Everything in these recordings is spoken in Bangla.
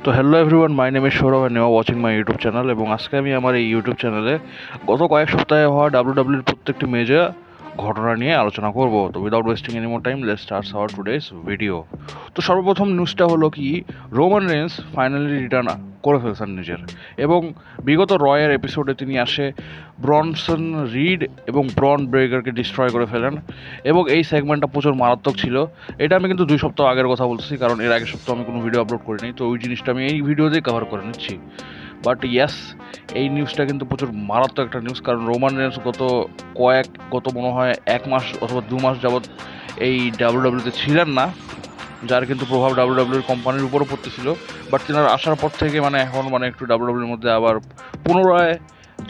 তো hello everyone, my name is Sourav and you are watching my YouTube channel. এবং আজকে আমি আমার এই ইউটিউব চ্যানেলে গত কয়েক সপ্তাহে হওয়া ডাব্লিউডাব্লিউর প্রত্যেকটি মেজর ঘটনা নিয়ে আলোচনা করব। তো without wasting any more time, let's start our today's video. তো সর্বপ্রথম নিউজটা হলো কি, রোমান রেন্স ফাইনালি রিটার্ন করে ফেলছেন নিজের, এবং বিগত রয়ের এপিসোডে তিনি আসে ব্রনসন রিড এবং ব্রন ব্রেকারকে ডিস্ট্রয় করে ফেলেন, এবং এই সেগমেন্টটা প্রচুর মারাত্মক ছিল। এটা আমি কিন্তু 2 সপ্তাহ আগের কথা বলছি, কারণ এর আগের সপ্তাহ আমি কোনো ভিডিও আপলোড করিনি, তো ওই জিনিসটা আমি এই ভিডিওতেই কভার করে নিচ্ছি। বাট ইয়েস, এই নিউজটা কিন্তু প্রচুর মারাত্মক একটা নিউজ, কারণ রোমান রেন্স গত মনে হয় 1 মাস অথবা 2 মাস যাবৎ এই ডাব্লিউডাব্লিউতে ছিলেন না, যার কিন্তু প্রভাব ডাব্লিউডাব্লিউর কোম্পানির উপরও পড়তেছিল। বাট তেনার আসার পর থেকে এখন একটু ডাব্লিউডাব্লিউর মধ্যে আবার পুনরায়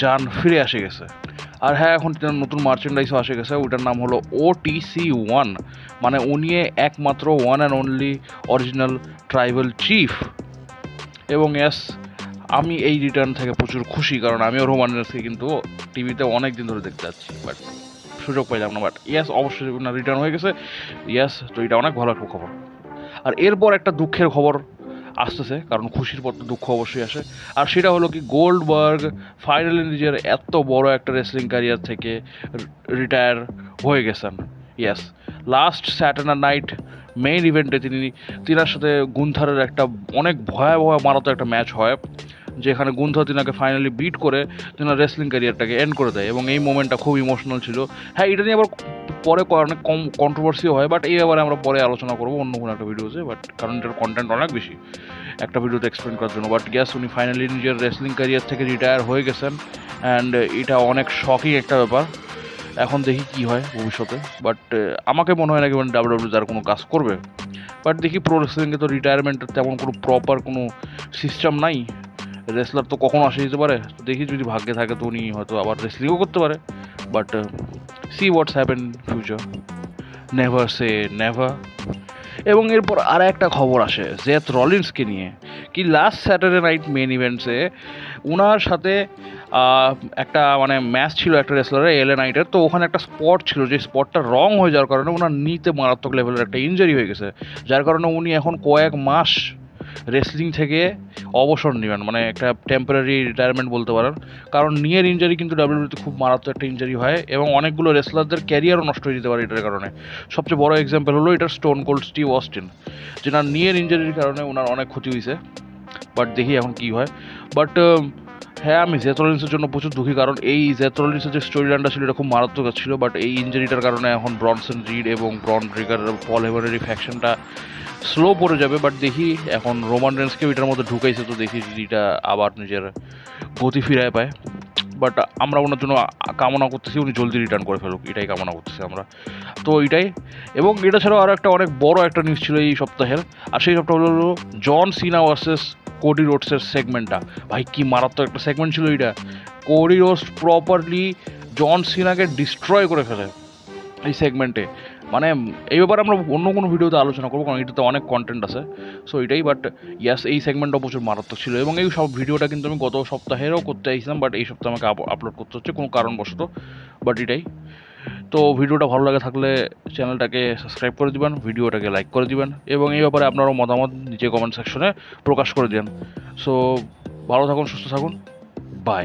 যান ফিরে আসে গেছে। আর হ্যাঁ, এখন তেনার নতুন মার্চেন্ডাইজও আসে গেছে, ওইটার নাম হলো OTC1, মানে উনি একমাত্র one and only original tribal chief. এবং ইয়াস, আমি এই রিটার্ন থেকে প্রচুর খুশি, কারণ আমিও রোমান রেন্সকে কিন্তু টিভিতে অনেক দিন ধরে দেখতে যাচ্ছি, বাট সুযোগ পাইলাম না। বাট ইয়াস, অবশ্যই রিটার্ন হয়ে গেছে। ইয়াস, তো এটা অনেক ভালো একটা খবর। আর এরপর একটা দুঃখের খবর আসতেছে, কারণ খুশির পর তো দুঃখ অবশ্যই আসে। আর সেটা হলো কি, গোল্ডবার্গ ফাইনালি নিজের এত বড় একটা রেসলিং ক্যারিয়ার থেকে রিটায়ার হয়ে গেছেন। ইয়াস, লাস্ট স্যাটারডে নাইট মেইন ইভেন্টে তিনার সাথে গুন্থারের একটা অনেক ভয়াবহ মারাত্মক একটা ম্যাচ হয়, যেখানে গুন্থার তিনাকে ফাইনালি বিট করে তিনার রেসলিং ক্যারিয়ারটাকে এন্ড করে দেয়, এবং এই মোমেন্টটা খুব ইমোশনাল ছিল। হ্যাঁ, এটা নিয়ে আবার পরে অনেক কম কন্ট্রোভার্সিও হয়, বাট এই ব্যাপারে আমরা পরে আলোচনা করবো অন্য কোনো একটা ভিডিওতে, বাট কারণ এটার কন্টেন্ট অনেক বেশি একটা ভিডিওতে এক্সপ্লেন করার জন্য। বাট গ্যাস, উনি ফাইনালি নিজের রেসলিং ক্যারিয়ার থেকে রিটায়ার হয়ে গেছেন, অ্যান্ড এটা অনেক শকিং একটা ব্যাপার। এখন দেখি কি হয় ভবিষ্যতে, বাট আমাকে মনে হয় না কি ডাব্লিউডাব্লিউ যার কোনো কাজ করবে। বাট দেখি, প্রো রেসলিংয়ে তো রিটায়ারমেন্টের তেমন কোনো প্রপার কোনো সিস্টেম নাই, রেসলার তো কখনো আসে যেতে পারে। তো দেখি, যদি ভাগ্যে থাকে তো উনি হয়তো আবার রেসলিংও করতে পারে, but see what's happen future, never say never. এবং এরপর আর একটা খবর আসে জেথ রলিন্সকে নিয়ে, কি লাস্ট স্যাটারডে নাইট মেন ইভেন্টসে ওনার সাথে একটা ম্যাচ ছিল একটা রেসলারের, এলএ নাইটের। তো ওখানে একটা স্পট ছিল, যে স্পটটা রং হয়ে যাওয়ার কারণে ওনার নিতে মারাত্মক লেভেলের একটা ইনজারি হয়ে গেছে, যার কারণে উনি এখন কয়েক মাস রেসলিং থেকে অবসর নেবেন, একটা টেম্পোরারি রিটায়ারমেন্ট বলতে পারেন। কারণ নিয়ের ইনজারি কিন্তু ডাব্লিউডব্লিউতে খুব মারাত্মক একটা ইনজারি হয়, এবং অনেকগুলো রেসলারদের ক্যারিয়ারও নষ্ট হয়ে যেতে পারে এটার কারণে। সবচেয়ে বড় এক্সাম্পল হলো এটার স্টোন কোল্ড স্টিভ অস্টিন, যেনার নিয়ের ইনজারির কারণে ওনার অনেক ক্ষতি হয়েছে। বাট দেখি এখন কি হয়। বাট হ্যাঁ, আমি জেথ রলিন্সের জন্য প্রচুর দুঃখী, কারণ এই জেথ রলিন্সের যে স্টোরি লাইনটা ছিল এটা খুব মারাত্মক ছিল। বাট এই ইনজারিটার কারণে এখন ব্রনসন রিড এবং ব্রন ব্রেকার পল হেভারের ফ্যাকশনটা স্লো পড়ে যাবে। বাট দেখি, এখন রোমান রেন্সকেও এটার মধ্যে ঢুকাইছে, তো দেখি যদি এটা আবার নিজের গতি ফিরায় পায়। বাট আমরা ওনার জন্য কামনা করতেছি উনি জলদি রিটার্ন করে ফেলুক, এটাই কামনা করতেছি আমরা। তো এটাই। এবং এটা ছাড়াও আরও একটা অনেক বড় একটা নিউজ ছিল এই সপ্তাহের, আর সেই সপ্তাহ হলো জন সিনা ভার্সেস কোডি রোডসের সেগমেন্টটা। ভাই, কি মারাত্মক একটা সেগমেন্ট ছিল এটা। কোডি রোডস প্রপারলি জন সিনাকে ডিস্ট্রয় করে ফেলে এই সেগমেন্টে। এই ব্যাপারে আমরা অন্য কোনো ভিডিওতে আলোচনা করবো, কারণ এটাতে অনেক কন্টেন্ট আছে। সো এটাই। বাট ইয়াস, এই সেগমেন্টটা প্রচুর মারাত্মক ছিল, এবং এই সব ভিডিওটা কিন্তু আমি গত সপ্তাহেরও করতে চাইছিলাম, বাট এই সপ্তাহে আমাকে আপলোড করতে হচ্ছে কোনো কারণবশত। বাট এটাই। তো ভিডিওটা ভালো লাগে থাকলে চ্যানেলটাকে সাবস্ক্রাইব করে দিবেন, ভিডিওটাকে লাইক করে দিবেন, এবং এই ব্যাপারে আপনারও মতামত নিচে কমেন্ট সেকশনে প্রকাশ করে দিন। সো ভালো থাকুন, সুস্থ থাকুন, বাই।